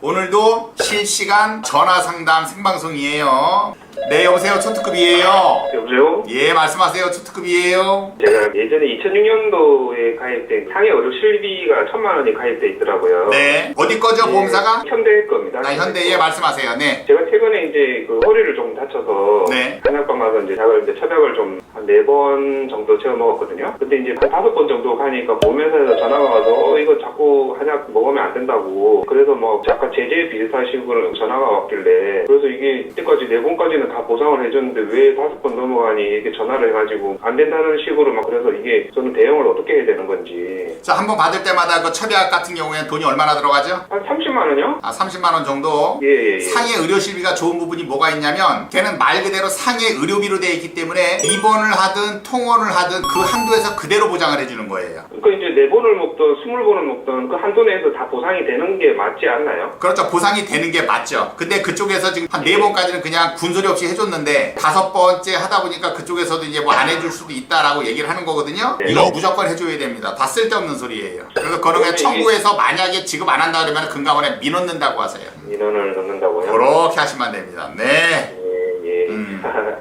오늘도 실시간 전화상담 생방송이에요. 네, 여보세요. 초특급이에요. 여보세요? 예, 말씀하세요. 초특급이에요. 제가 예전에 2006년도에 가입된 상해 의료 실비가 1,000만 원이 가입돼 있더라고요. 네. 어디 거죠, 보험사가? 현대 겁니다. 아, 현대. 예, 말씀하세요. 네. 제가 최근에 이제 그 허리를 좀 다쳐서 네. 한약방 가서 이제 약을 이제 처방을 좀 한 4번 정도 채워 먹었거든요. 근데 이제 한 5번 정도 가니까 보험회사에서 전화가 와서 이거 자꾸 한약 먹으면 안 된다고. 그래서 뭐 약간 제재 비슷한 식으로 전화가 왔길래 그래서 이게 이때까지 4번까지는 다 보상을 해줬는데 왜 5번 넘어가니 이렇게 전화를 해가지고 안 된다는 식으로 막 그래서 이게 저는 대응을 어떻게 해야 되는 건지. 자, 한 번 받을 때마다 그 처리약 같은 경우에는 돈이 얼마나 들어가죠? 한 30만 원이요? 아, 30만 원 정도? 예. 상해 의료실비가 좋은 부분이 뭐가 있냐면 걔는 말 그대로 상해 의료비로 되어 있기 때문에 입원을 하든 통원을 하든 그 한도에서 그대로 보장을 해주는 거예요. 그러니까 이제 4번을 먹든 20번을 먹든 그 한도 내에서 다 보상이 되는 게 맞지 않나요? 그렇죠. 보상이 되는 게 맞죠. 근데 그쪽에서 지금 한 4번까지는 그냥 군소리 없이 해줬는데 5번째 하다 보니까 그쪽에서도 이제 뭐 안 해줄 수도 있다라고 얘기를 하는 거거든요. 네. 이거 무조건 해줘야 됩니다. 다 쓸데없는 소리예요. 그래서 그런 게 청구해서 만약에 지급 안 한다 그러면 금감원에 민원 넣는다고 하세요. 민원을 넣는다고요? 그렇게 하시면 됩니다. 네. 예.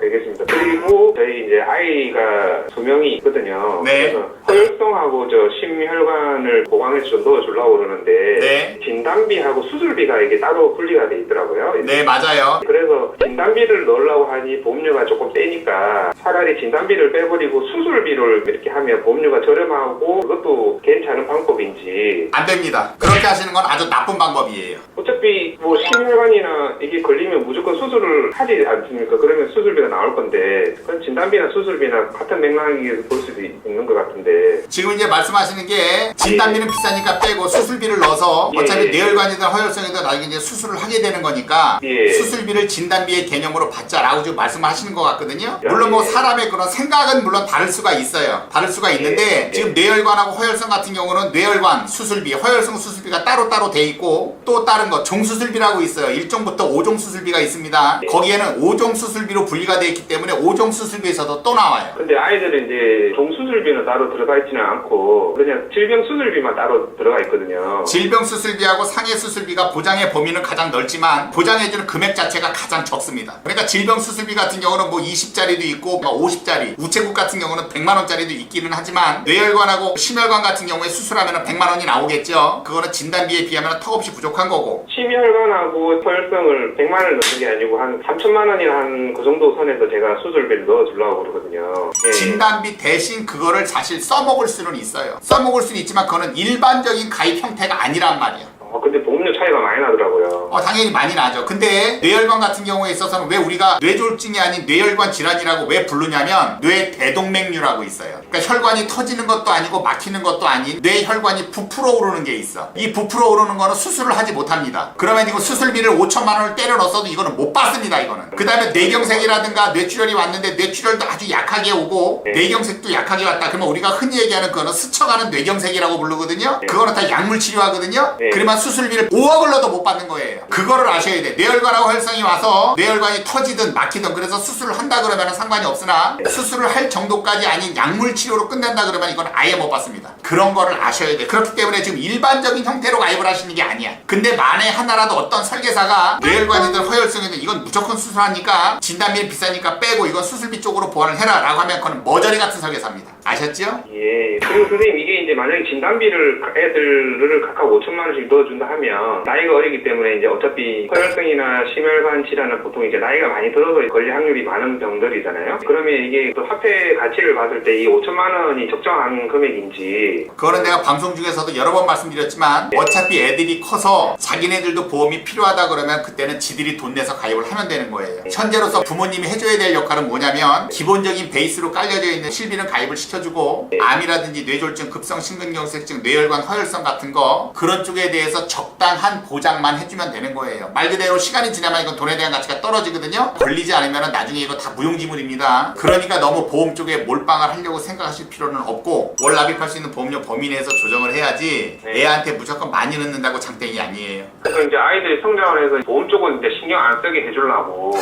알겠습니다. 그리고 저희 이제 아이가 2명이 있거든요. 네. 그래서 허혈성하고 저 심혈관을 보강해서 좀 넣어주려고 그러는데 네. 진단비하고 수술비가 이게 따로 분리가 돼 있더라고요. 네, 맞아요. 그래서 진단비를 넣으려고 하니 보험료가 조금 세니까 차라리 진단비를 빼버리고 수술비를 이렇게 하면 보험료가 저렴하고 그것도 괜찮은 방법인지. 안 됩니다. 그렇게 하시는 건 아주 나쁜 방법이에요. 어차피 뭐 심혈관이나 이게 걸리면 무조건 수술을 하지 않습니까? 그러면 수술비가 나올 건데 그건 진단비나 수술비나 같은 맥락에서 볼 수도 있는 것 같은데. 지금 이제 말씀하시는 게 진단비는 비싸니까 빼고 수술비를 넣어서 어차피 뇌혈관이든 허혈성이든 나중에 이제 수술을 하게 되는 거니까 수술비를 진단비의 개념으로 받자라고 지금 말씀하시는 것 같거든요. 물론 뭐 사람의 그런 생각은 물론 다를 수가 있어요. 다를 수가 있는데 지금 뇌혈관하고 허혈성 같은 경우는 뇌혈관 수술비, 허혈성 수술비가 따로따로 돼 있고 또 다른 거 종수술비라고 있어요. 1종부터 5종 수술비가 있습니다. 거기에는 5종 수술비로 분리가 되어 있기 때문에 5종 수술비에서도 또 나와요. 근데 아이들은 이제 종수술비는 따로 들어가 있지는 않고 그냥 질병 수술비만 따로 들어가 있거든요. 질병 수술비하고 상해 수술비가 보장의 범위는 가장 넓지만 보장해주는 금액 자체가 가장 적습니다. 그러니까 질병 수술비 같은 경우는 뭐 20짜리도 있고 50짜리, 우체국 같은 경우는 100만 원짜리도 있기는 하지만 뇌혈관하고 심혈관 같은 경우에 수술하면 100만 원이 나오겠죠. 그거는 진단비에 비하면 턱없이 부족한 거고. 심혈관하고 허혈성을 100만 원을 넣는 게 아니고 한 3천만 원이나 한 그 정도 선에서 제가 수술비를 넣어주려고 그러거든요. 예. 진단비 대신 그거를 사실 써먹을 수는 있어요. 써먹을 수는 있지만 그거는 일반적인 가입 형태가 아니란 말이에요. 근데 보험료 차이가 많이 나더라고요. 당연히 많이 나죠. 근데 뇌혈관 같은 경우에 있어서는 왜 우리가 뇌졸중이 아닌 뇌혈관 질환이라고 왜 부르냐면 뇌대동맥류라고 있어요. 그러니까 혈관이 터지는 것도 아니고 막히는 것도 아닌 뇌혈관이 부풀어 오르는 게 있어. 이 부풀어 오르는 거는 수술을 하지 못합니다. 그러면 이거 수술비를 5천만 원을 때려 넣었어도 이거는 못 받습니다. 이거는. 그 다음에 뇌경색이라든가 뇌출혈이 왔는데 뇌출혈도 아주 약하게 오고 뇌경색도 약하게 왔다. 그러면 우리가 흔히 얘기하는 그거는 스쳐가는 뇌경색이라고 부르거든요. 그거는 다 약물 치료하거든요. 그러면 수술비를 5억을 넣어도 못 받는 거예요. 그거를 아셔야 돼. 뇌혈관하고 혈성이 와서 뇌혈관이 터지든 막히든 그래서 수술을 한다 그러면 상관이 없으나 수술을 할 정도까지 아닌 약물 치료로 끝낸다 그러면 이건 아예 못 받습니다. 그런 거를 아셔야 돼. 그렇기 때문에 지금 일반적인 형태로 가입을 하시는 게 아니야. 근데 만에 하나라도 어떤 설계사가 뇌혈관이든 허혈성이든 이건 무조건 수술하니까 진단비는 비싸니까 빼고 이건 수술비 쪽으로 보완을 해라 라고 하면 그건 머저리 같은 설계사입니다. 아셨죠? 예. 그리고 선생님 이게 이제 만약에 진단비를 애들을 각각 5천만 원씩 넣어준다 하면 나이가 어리기 때문에 이제 어차피 허혈성이나 심혈관 질환은 보통 이제 나이가 많이 들어서 걸릴 확률이 많은 병들이잖아요. 그러면 이게 또 화폐 가치를 봤을 때 이 5천만 원이 적정한 금액인지. 그거는 내가 방송 중에서도 여러 번 말씀드렸지만 어차피 애들이 커서 자기네들도 보험이 필요하다 그러면 그때는 지들이 돈 내서 가입을 하면 되는 거예요. 현재로서 부모님이 해줘야 될 역할은 뭐냐면 기본적인 베이스로 깔려져 있는 실비는 가입을 시켜주고 암이라든지 뇌졸중, 급성 심근경색증, 뇌혈관 허혈성 같은 거 그런 쪽에 대해서 적당한 보장만 해주면 되는 거예요. 말 그대로 시간이 지나면 이건 돈에 대한 가치가 떨어지거든요. 걸리지 않으면 나중에 이거 다 무용지물입니다. 그러니까 너무 보험 쪽에 몰빵을 하려고 생각하실 필요는 없고 월 납입할 수 있는 보험 보험료 범위 내에서 조정을 해야지 네. 애한테 무조건 많이 넣는다고 장땡이 아니에요. 그래서 이제 아이들이 성장을 해서 보험 쪽은 이제 신경 안 쓰게 해주려고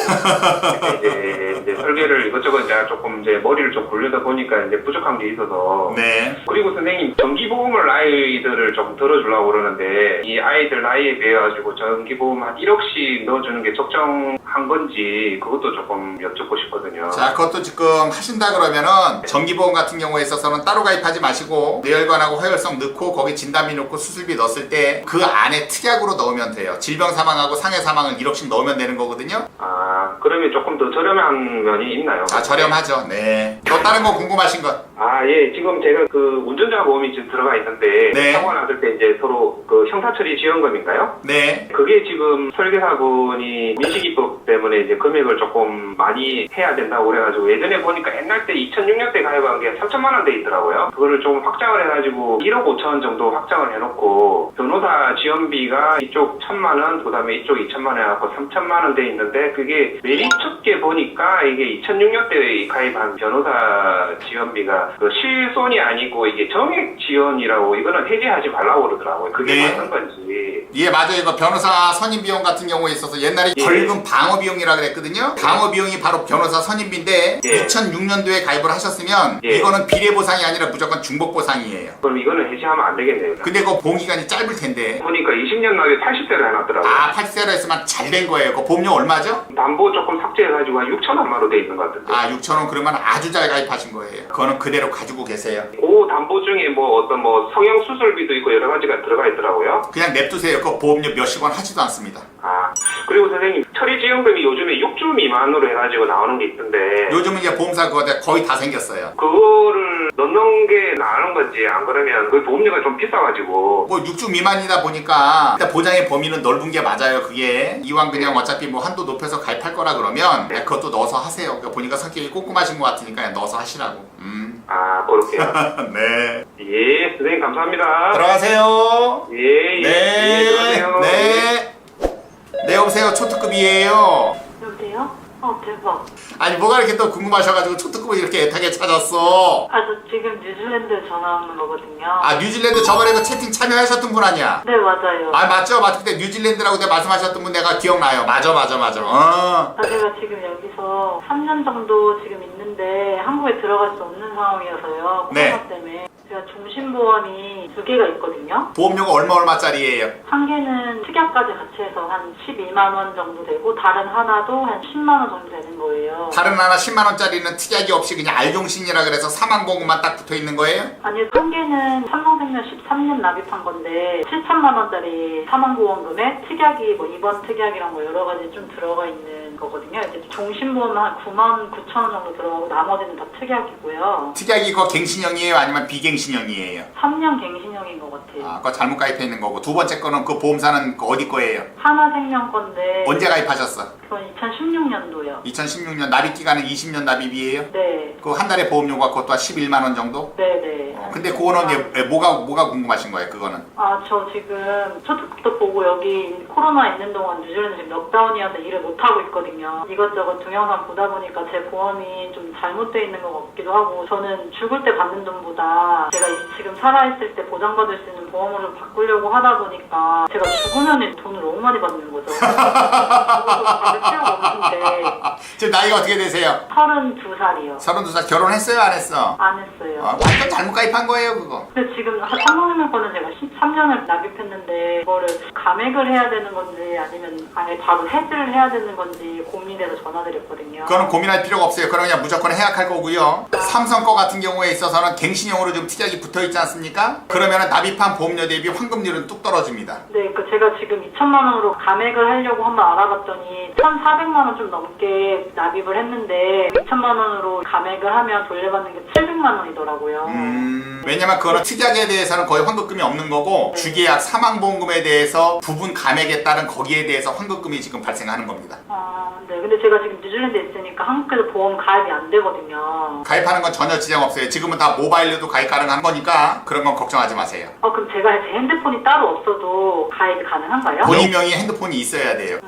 이제 설계를 이것저것 이제 조금 이제 머리를 좀 굴리다 보니까 이제 부족한 게 있어서. 네. 그리고 선생님 정기보험을 아이들을 좀 들어주려고 그러는데 이 아이들 나이에 비해 가지고 정기보험 한 1억씩 넣어주는 게 적정한 건지 그것도 조금 여쭙고 싶거든요. 자, 그것도 지금 하신다 그러면은 정기보험 같은 경우에 있어서는 따로 가입하지 마시고 뇌혈관하고 화혈성 넣고 거기 진단비 넣고 수술비 넣었을 때 그 안에 특약으로 넣으면 돼요. 질병 사망하고 상해 사망을 1억씩 넣으면 되는 거거든요. 아, 그러면 조금 더 저렴한 면이 있나요? 아, 저렴하죠. 네. 또 다른 거 궁금하신 것? 아, 예. 지금 제가 그 운전자 보험이 지금 들어가 있는데 네. 사고가 났을 때 이제 서로 그 형사처리 지원금인가요? 네. 그게 지금 설계사분이 민식이법 때문에 이제 금액을 조금 많이 해야 된다고 그래가지고 예전에 보니까 옛날 때 2006년대 가입한 게 3천만 원 돼 있더라고요. 그거를 조금 확장을 해가지고 1억 5천 정도 확장을 해놓고 변호사 지원비가 이쪽 1천만 원, 그 다음에 이쪽 2천만 원 해갖고 3천만 원 돼 있는데 그게 메리 쳤게 보니까 이게 2006년대에 가입한 변호사 지원비가 그 실손이 아니고 이게 정액 지원이라고 이거는 해지하지 말라고 그러더라고요. 그게 네. 맞는 건지. 예, 맞아요. 이거 변호사 선임 비용 같은 경우에 있어서 옛날에 예. 벌금 방어 비용이라 그랬거든요. 방어 비용이 바로 변호사 선임비인데 예. 2006년도에 가입을 하셨으면 예. 이거는 비례 보상이 아니라 무조건 중복 보상이에요. 그럼 이거는 해지하면 안 되겠네요. 근데 그 보험 기간이 짧을 텐데. 보니까 20년 나이 80대로 해놨더라고요. 아, 80세로 했으면 잘 된 거예요. 그 보험료 얼마죠? 담보 조금 삭제해가지고 한 6천원만으로 돼 있는 것 같은데. 아, 6,000원 그러면 아주 잘 가입하신 거예요. 그거는 그대로 가지고 계세요. 그 담보 중에 뭐 어떤 뭐 성형 수술비도 있고 여러 가지가 들어가 있더라고요. 그냥 냅두세요. 그 보험료 몇십 원 하지도 않습니다. 아, 그리고 선생님 처리 지원금이 요즘에 6주 미만으로 해가지고 나오는 게 있던데 요즘은 이제 보험사 그거 거의 다 생겼어요. 그거를 넣는 게 나은 건지 안 그러면 그 보험료가 좀 비싸가지고. 뭐 6주 미만이다 보니까 일단 보장의 범위는 넓은 게 맞아요. 그게 이왕 그냥 어차피 뭐 한도 높여서 가입할 거라 그러면 그냥 그것도 넣어서 하세요. 그러니까 보니까 성격이 꼼꼼하신 것 같으니까 그냥 넣어서 하시라고. 아, 그렇게요. 네. 예, 선생님 감사합니다. 들어가세요. 예, 예, 예, 들어가세요. 네. 네, 여보세요. 초특급이에요. 여보세요? 대박. 아니 뭐가 이렇게 또 궁금하셔가지고 초특급을 이렇게 애타게 찾았어. 저 지금 뉴질랜드 전화 오는 거거든요. 아, 뉴질랜드 저번에 그 채팅 참여하셨던 분 아니야? 네, 맞아요. 아, 맞죠? 맞죠? 그때 뉴질랜드라고 그때 말씀하셨던 분 내가 기억나요. 맞아. 제가 지금 여기서 3년 정도 지금 있는데 한국에 들어갈 수 없는 상황이어서요. 코로나 네. 때문에. 제가 종신보험이 2개가 있거든요. 보험료가 얼마짜리예요? 한 개는 특약까지 같이 해서 한 12만 원 정도 되고 다른 하나도 한 10만 원 정도 되는 거예요. 다른 하나 10만 원짜리는 특약이 없이 그냥 알종신이라 그래서 사망보험만 딱 붙어 있는 거예요? 아니, 한 개는 삼성생명 13년 납입한 건데 7천만 원짜리 사망보험금에 특약이 뭐 입원 특약이랑 뭐 여러 가지 좀 들어가 있는 거거든요. 이제 종신보험은 한 9만 9천 원 정도 들어가고 나머지는 다 특약이고요. 특약이 그거 갱신형이에요? 아니면 비갱신형이에요? 3년 갱신형인 것 같아요. 아, 그거 잘못 가입해 있는 거고 두 번째 거는 그 보험사는 그 어디 거예요? 하나생명 건데 언제 가입하셨어? 그건 2016년도요. 2016년 납입 기간은 20년 납입이에요? 네. 그 한 달에 보험료가 그것도 한 11만 원 정도? 네네. 근데 그거는 이제 뭐가 궁금하신 거예요? 그거는? 저 지금 초특급도 보고 여기 코로나 있는 동안 뉴질랜드 지금 넉다운이어서 일을 못하고 있거든요. 이것저것 동영상 보다 보니까 제 보험이 좀 잘못되어 있는 것 같기도 하고 저는 죽을 때 받는 돈보다 제가 지금 살아있을 때 보장받을 수 있는 보험으로 바꾸려고 하다 보니까 제가 죽으면 돈을 너무 많이 받는 거죠. 받을 필요가 없는데. 지금 나이가 어떻게 되세요? 32살이요. 32살 결혼했어요? 안 했어? 안 했어요. 완전 잘못 가입한 거예요 그거. 근데 지금 삼성생명 거는 제가 13년을 납입했는데 그거를 감액을 해야 되는 건지 아니면 아예 바로 해지를 해야 되는 건지 고민이 돼서 전화드렸거든요. 그거는 고민할 필요가 없어요. 그럼 그냥 무조건 해약할 거고요. 삼성 거 같은 경우에 있어서는 갱신형으로 좀 특약이 붙어 있지 않습니까? 그러면은 납입한 보험료 대비 환급률은 뚝 떨어집니다. 네, 제가 지금 2천만 원으로 감액을 하려고 한번 알아봤더니 1,400만 원 좀 넘게 납입을 했는데 2천만 원으로 감액을 하면 돌려받는 게 700만 원이더라고요. 왜냐면 그거는 특약에 대해서는 거의 환급금이 없는 거고 네. 주계약 사망보험금에 대해서 부분 감액에 따른 거기에 대해서 환급금이 지금 발생하는 겁니다. 네. 근데 제가 지금 뉴질랜드에 있으니까 한국에서 보험 가입이 안 되거든요. 가입하는 건 전혀 지장 없어요. 지금은 다 모바일로도 가입 가능한 거니까 그런 건 걱정하지 마세요. 그럼 제가 제 핸드폰이 따로 없어도 가입이 가능한가요? 본인 명의 핸드폰이 있어야 돼요.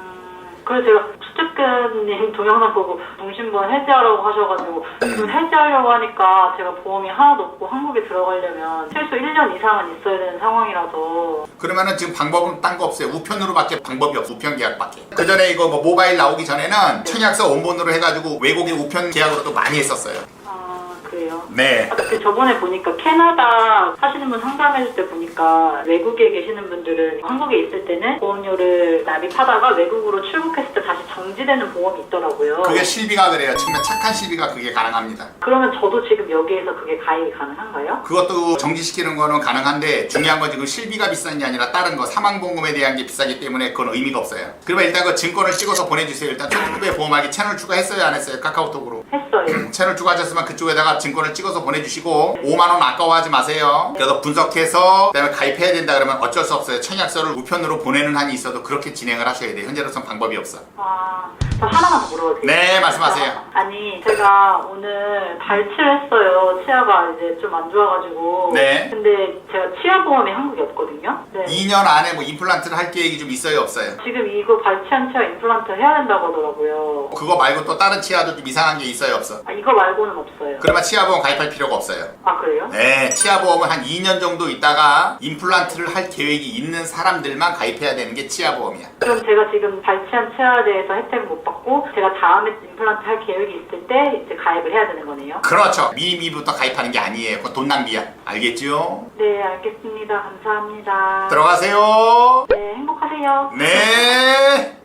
그래서 제가 수특근님 동영상 보고 동심보험 해지하라고 하셔가지고 해지하려고 하니까 제가 보험이 하나도 없고 한국에 들어가려면 최소 1년 이상은 있어야 되는 상황이라서. 그러면은 지금 방법은 딴 거 없어요. 우편으로밖에 방법이 없어. 우편 계약밖에. 그 전에 이거 뭐 모바일 나오기 전에는 청약서 원본으로 해가지고 외국에 우편 계약으로도 많이 했었어요. 아, 그래요? 네. 근데 저번에 보니까 캐나다 사시는 분 상담해줄 때 보니까 외국에 계시는 분들은 한국에 있을 때는 보험료를 납입하다가 외국으로 출국했을 때 다시 정지되는 보험이 있더라고요. 그게 실비가 그래요. 정말 착한 실비가 그게 가능합니다. 그러면 저도 지금 여기에서 그게 가입이 가능한가요? 그것도 정지시키는 거는 가능한데 중요한 건 지금 실비가 비싼 게 아니라 다른 거 사망보험에 대한 게 비싸기 때문에 그건 의미가 없어요. 그러면 일단 그 증권을 찍어서 보내주세요. 일단 초특급의 보험하기 채널 추가했어요 안 했어요? 카카오톡으로. 했어요. 채널 추가하셨으면 그쪽에다가 증권을 찍어서 보내주시고 5만원 아까워하지 마세요. 그래서 분석해서 그다음에 가입해야 된다 그러면 어쩔 수 없어요. 청약서를 우편으로 보내는 한이 있어도 그렇게 진행을 하셔야 돼요. 현재로선 방법이 없어. 아, 저 하나만 더 물어봐도 돼요? 네, 말씀하세요. 아니, 제가 오늘 발치를 했어요. 치아가 이제 좀 안 좋아가지고. 네. 근데 제가 치아보험이 한국에 없거든요. 네. 2년 안에 뭐 임플란트를 할 계획이 좀 있어요 없어요? 지금 이거 발치한 치아 임플란트 해야 된다고 하더라고요. 그거 말고 또 다른 치아도 좀 이상한 게 있어요 없어? 아, 이거 말고는 없어요. 그러면 치아보험 가입할 필요가 없어요. 아, 그래요? 네, 치아보험은 한 2년 정도 있다가 임플란트를 할 계획이 있는 사람들만 가입해야 되는 게 치아보험이야. 그럼 제가 지금 발치한 치아에 대해서 혜택을 못 받고 제가 다음에 임플란트 할 계획이 있을 때 이제 가입을 해야 되는 거네요? 그렇죠. 미리부터 가입하는 게 아니에요. 그건 돈 낭비야. 알겠죠? 네, 알겠습니다. 감사합니다. 들어가세요. 네, 행복하세요. 네.